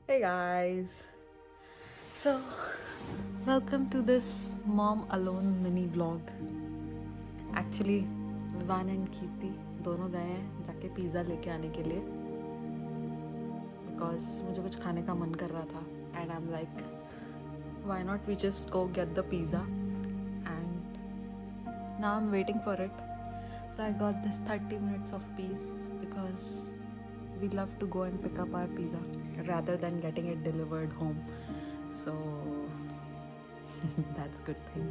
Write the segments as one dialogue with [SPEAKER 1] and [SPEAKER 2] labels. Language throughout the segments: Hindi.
[SPEAKER 1] Hey guys, so welcome to this mom alone mini vlog. Actually, Vivaan and Kirti दोनों गए हैं जाके पिज़्ज़ा लेके आने के लिए बिकॉज मुझे कुछ खाने का मन कर रहा था and I'm like why not we just go get the pizza and now I'm waiting for it. So I got this 30 minutes of peace because we love to go and pick up our pizza rather than getting it delivered home. So that's good thing.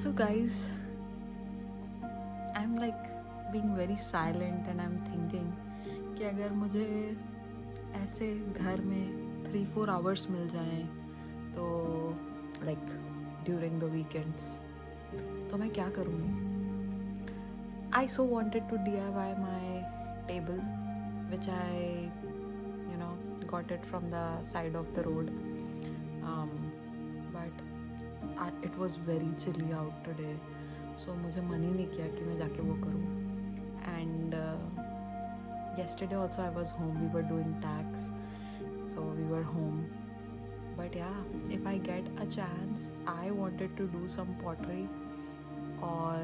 [SPEAKER 1] So guys, I'm like being very silent and I'm thinking कि अगर मुझे ऐसे घर में 3-4 hours मिल जाएं तो like during the weekends तो मैं क्या करूँगी. I so wanted to DIY my table, which I got it from the side of the road. But it was very chilly out today, so मुझे मन ही नहीं किया कि मैं जाके वो करूँ. And yesterday also I was home. We were doing tax, so we were home. But yeah, if I get a chance, I wanted to do some pottery or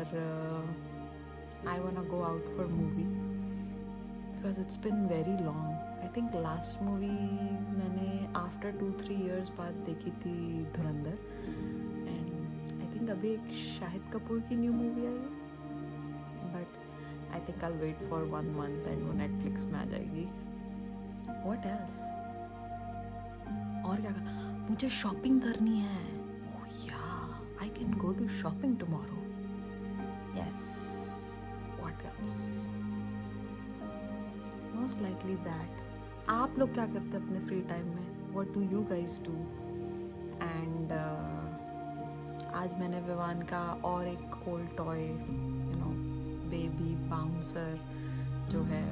[SPEAKER 1] I wanna go out for movie because it's been very long. I think last movie मैंने after 2-3 years बाद देखी थी धुरंधर and I think अभी एक शाहिद कपूर की न्यू मूवी आई है but I think I'll wait for 1 month and वो Netflix में आ जाएगी. What else? और क्या करना? मुझे शॉपिंग करनी है. Oh yeah, I can go to shopping tomorrow. Yes. What else? Most likely that. आप लोग क्या करते हैं अपने फ्री टाइम में? What do you guys do? And आज मैंने विवान का और एक ओल्ड टॉय बेबी बाउंसर जो है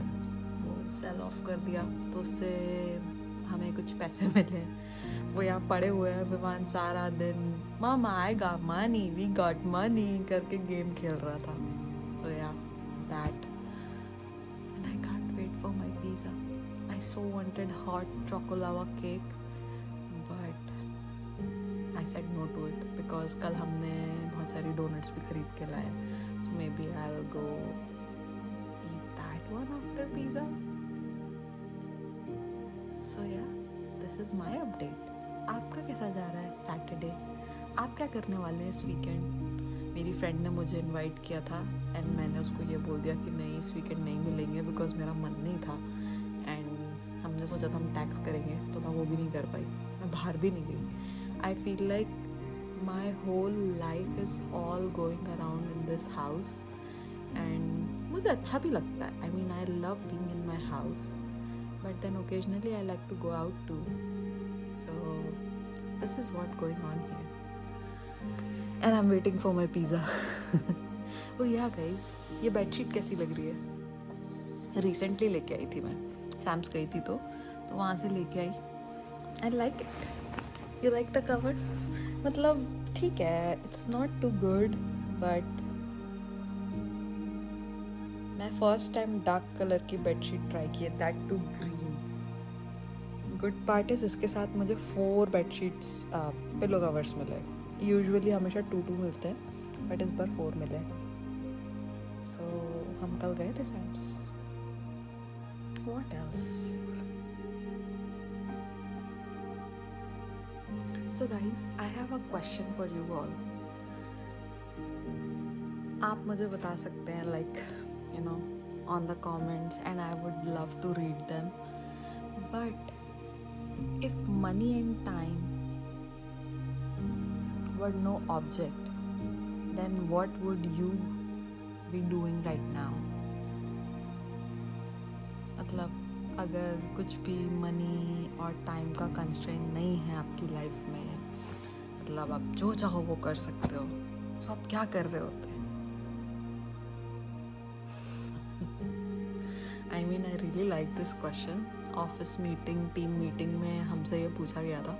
[SPEAKER 1] वो सेल ऑफ कर दिया तो उससे हमें कुछ पैसे मिले. वो यहाँ पड़े हुए हैं. विवान सारा दिन मामा आएगा मनी वी गॉट मनी करके गेम खेल रहा था. सो या that and I can't wait for my pizza. I so wanted hot chocolate cake but I said no to it because कल हमने बहुत सारी donuts भी खरीद के लाए. So maybe I'll go eat that one after pizza. So yeah, this is my update. आपका कैसा जा रहा है सैटरडे? आप क्या करने वाले हैं इस वीकेंड? मेरी फ्रेंड ने मुझे इनवाइट किया था एंड मैंने उसको ये बोल दिया कि नहीं इस वीकेंड नहीं मिलेंगे बिकॉज मेरा मन नहीं था एंड हमने सोचा था हम टैक्स करेंगे तो मैं वो भी नहीं कर पाई. मैं बाहर भी नहीं गई. I feel like my whole life is all going around in this house and मुझे अच्छा भी लगता है. I mean I love being in my house but then occasionally I like to go out too. So this is what going on here. And I'm waiting for my pizza. Oh yeah guys, ये बेडशीट कैसी लग रही है? रिसेंटली लेके आई थी मैं. सैम्स गई थी तो वहाँ से लेके आई. I like it. You like the cover? मतलब ठीक है, it's not too good but मैं फर्स्ट टाइम डार्क कलर की बेडशीट ट्राई की है, that too green. Good part is इसके साथ मुझे 4 बेडशीट्स पिलो कवर्स मिले. यूजुअली हमेशा 2 मिलते हैं बट इस बार 4 मिले. सो हम कल गए थे Sam's. What else? So guys I have a question for you all. आप मुझे बता सकते हैं like on the comments and I would love to read them. But if money and time were no object, then what would you be doing right now? मतलब अगर कुछ भी मनी और टाइम का कंस्ट्रेंट नहीं है आपकी लाइफ में, मतलब आप जो चाहो वो कर सकते हो, तो आप क्या कर रहे होते? आई mean I really like this question. Office meeting team meeting में हमसे ये पूछा गया था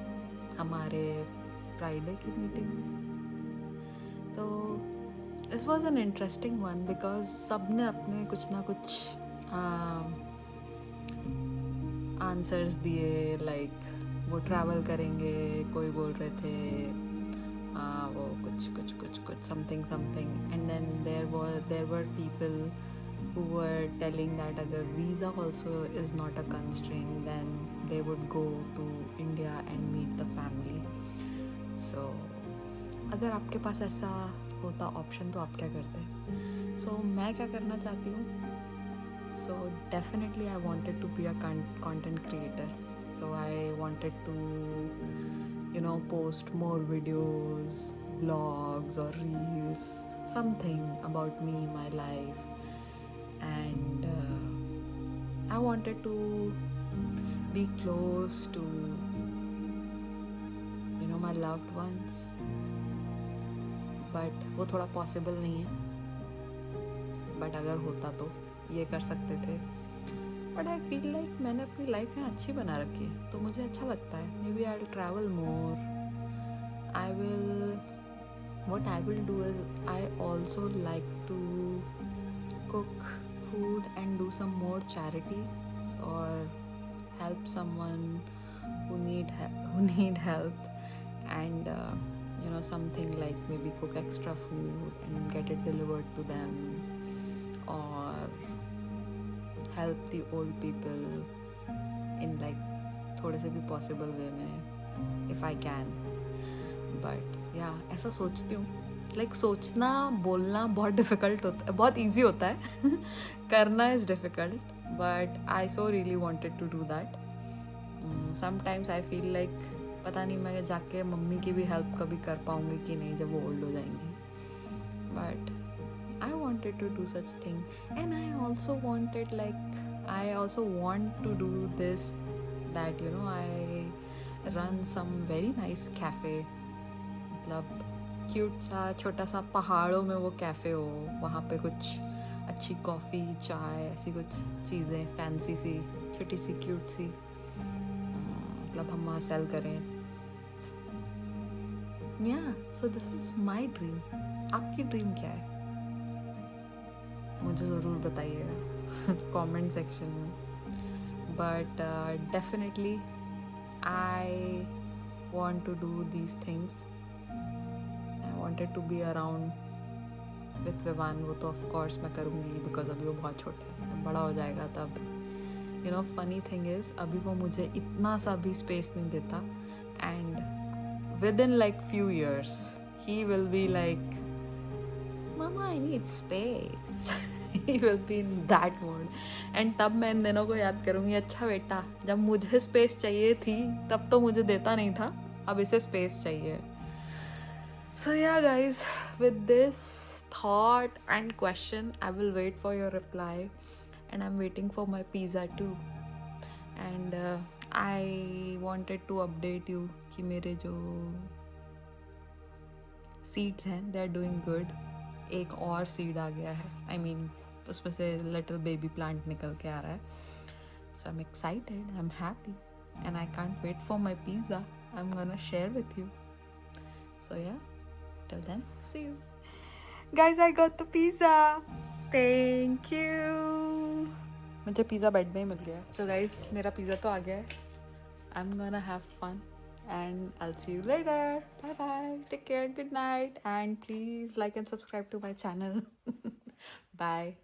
[SPEAKER 1] हमारे फ्राइडे की मीटिंग में. तो this was an interesting one because सब ने अपने कुछ ना कुछ आंसर्स दिए, लाइक वो ट्रैवल करेंगे, कोई बोल रहे थे वो कुछ something and then there were people who were telling that अगर visa also is not a constraint then they would go to India and meet the family. So अगर आपके पास ऐसा होता ऑप्शन तो आप क्या करते? So मैं क्या करना चाहती हूँ? So definitely I wanted to be a content creator. So I wanted to post more videos, vlogs or reels, something about me, my life, and I wanted to be close to my loved ones, but वो थोड़ा possible नहीं है. But अगर होता तो ये कर सकते थे. But I feel like मैंने अपनी लाइफ यहाँ अच्छी बना रखी है, तो मुझे अच्छा लगता है. Maybe I'll travel more. What I will do is I also like to cook food and do some more charity or help someone who need help, and something like maybe cook extra food and get it delivered to them, or help the old people in like थोड़े से भी possible way में if I can. But yeah, ऐसा सोचती हूँ. Like सोचना बोलना बहुत डिफ़िकल्ट होता है, बहुत ईजी होता है करना is difficult, but I so really wanted to do that. Sometimes I feel like पता नहीं मैं जाके मम्मी की भी हेल्प कभी कर पाऊँगी कि नहीं जब वो ओल्ड हो जाएंगी. But I wanted to do such thing, and I also want to do this, that I run some very nice cafe, मतलब क्यूट सा छोटा सा पहाड़ों में वो कैफ़े हो, वहाँ पे कुछ अच्छी कॉफ़ी चाय ऐसी कुछ चीज़ें फैंसी सी छोटी सी क्यूट सी, मतलब हम वहाँ सेल करें. सो दिस इज़ माई ड्रीम. आपकी ड्रीम क्या है? मुझे ज़रूर बताइएगा कमेंट सेक्शन में. But definitely I want to do these things. I wanted to be around with Vivan. वो तो of course मैं करूँगी because अभी वो बहुत छोटा है. जब बड़ा हो जाएगा तब funny thing is अभी वो मुझे इतना सा भी space नहीं देता, and within like few years he will be like, Mama, I need space. He will be in that mode. And तब मैं इन दिनों को याद करूँगी, अच्छा बेटा जब मुझे स्पेस चाहिए थी तब तो मुझे देता नहीं था, अब इसे स्पेस चाहिए. So yeah guys, with this thought and question I will wait for your reply, and I'm waiting for my pizza too. And I wanted to update you कि मेरे जो seeds हैं they are doing good. एक और सीड आ गया है, I mean उसमें से लिटिल बेबी प्लांट निकल के आ रहा है. So I'm excited, I'm happy, and I can't wait for my pizza. I'm gonna share with you. So yeah, till then, see you. Guys, I got the pizza. Thank you. मुझे पिज़्ज़ा बेड में ही मिल गया. So guys, मेरा पिज़्ज़ा तो आ गया है. I'm gonna have fun. And I'll see you later. Bye bye. Take care. Good night. And please like and subscribe to my channel. Bye.